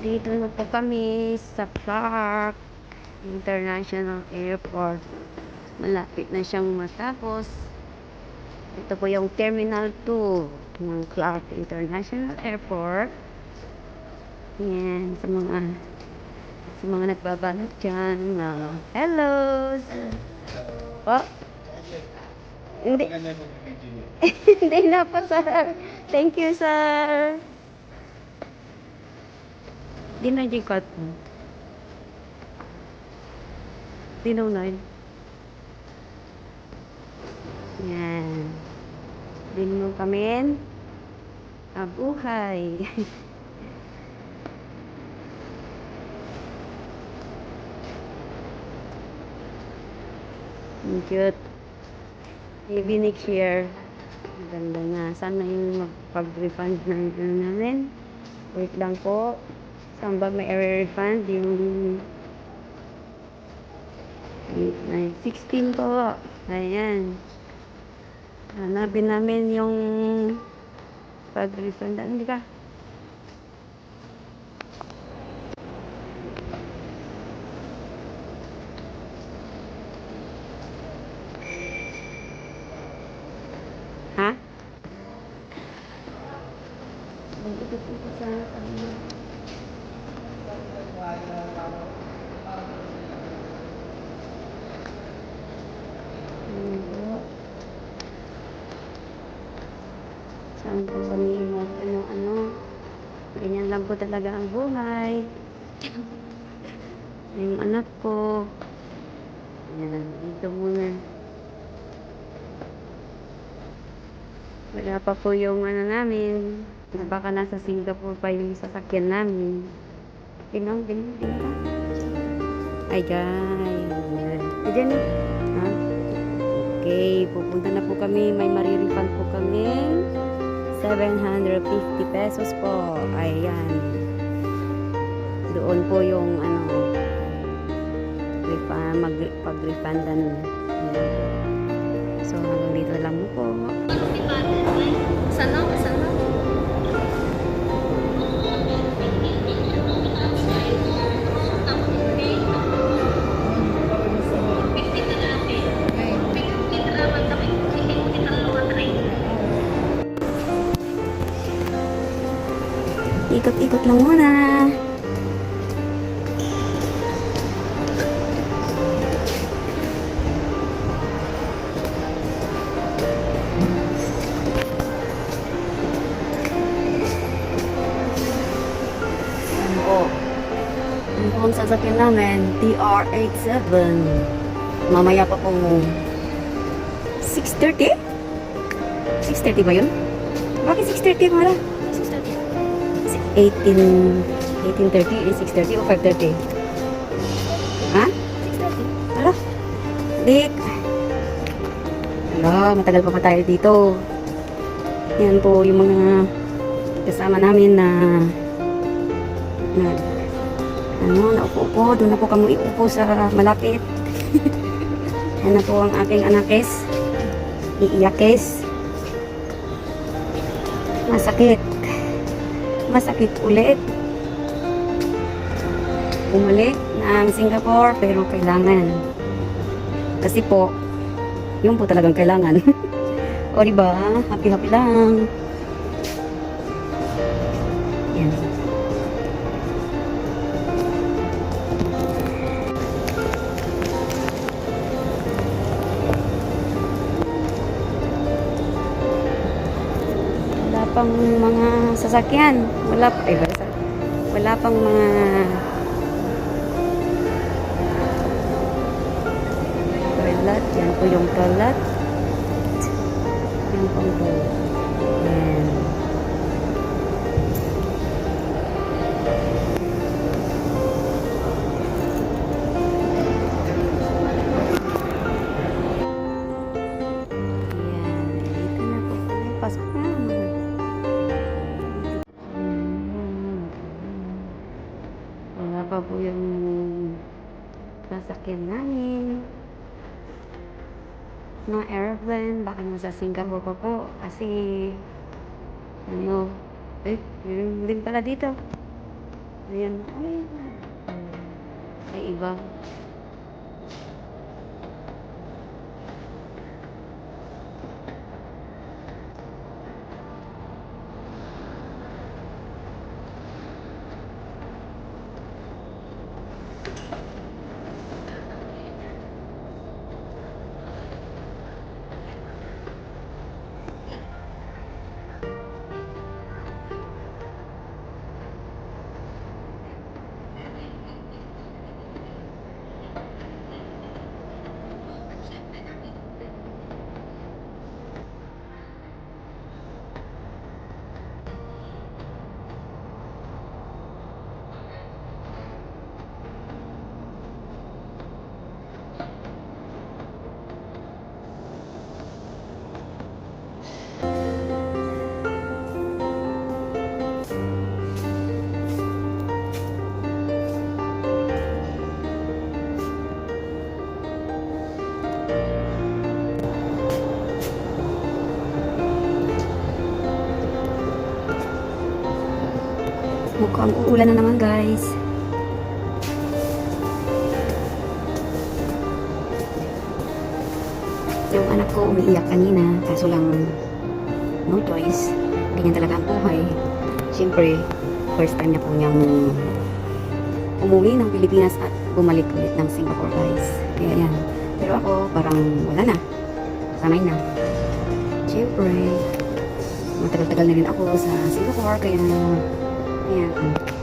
Dito na po kami sa Clark International Airport. Malapit na siyang matapos. Ito po yung Terminal 2 ng Clark International Airport. Yan, sa mga nagbabalot dyan na hello! Po? Hindi. Hindi na po, sir. Thank you, sir. Di na G-cut mo. Tinunay. Yan. Din mo kami buhay. Cute. Maybe next year. Ganda na. Sana yung magpag-refund ng namin. Wait lang po. Saan ba may refund? Yung 16 po. Ayan. Hanapin namin yung pag-refund. Hindi ka? Ha? Ikot-ikot sana kami. Saan po kami ano-ano. Ganyan lang po talaga ang buhay. Yung anak ko. Yan, dito muna. Wala pa po yung ano namin. Baka nasa Singapore pa yung sasakyan namin. Tingnan. Ay, guys. Diyan eh. Ha? Okay, pupunta na po kami. May marirefund po kami. 750 pesos po. Ayan. Doon po yung pag-refundan. So, hanggang dito lang po. Sana? Ikot-ikot lang muna. Ang sasakyan namin, TR87. Mamaya pa pong 6:30? 6:30 ba yun? Bakit 6:30 mara? 18:30, 6:30 o 5:30? Ha? 6:30. Ala? Dik. Ala, matagal pa tayo dito. Yan po yung mga kasama namin na naupo-upo. Doon na po kami iupo sa malapit. Yan na po ang aking anakes. Iiyakes. Masakit ulit. Bumalik ng Singapore pero kailangan. Kasi po, yun po talagang kailangan. O diba? Happy-happy lang. Yan. Pang mga sasakyan. Wala pang mga toilet. Yan po yung toilet. Yan po po. Yan. Dito na po. Pasok na. Pa po yung sasakyan namin mga airplane, baka nasa Singapore pa po kasi meron din pala dito Ayan. Ay, iba. Mukhang uulan na naman, guys. Yung anak ko umiiyak kanina, kaso lang no choice. Ganyan talaga ang buhay. Siyempre, first time niya po niyang umuwi ng Pilipinas at bumalik ulit ng Singapore, guys. Kaya yan. Pero ako, parang wala na. Sanay na. Siyempre, matagal-tagal na rin ako sa Singapore, kaya ayan.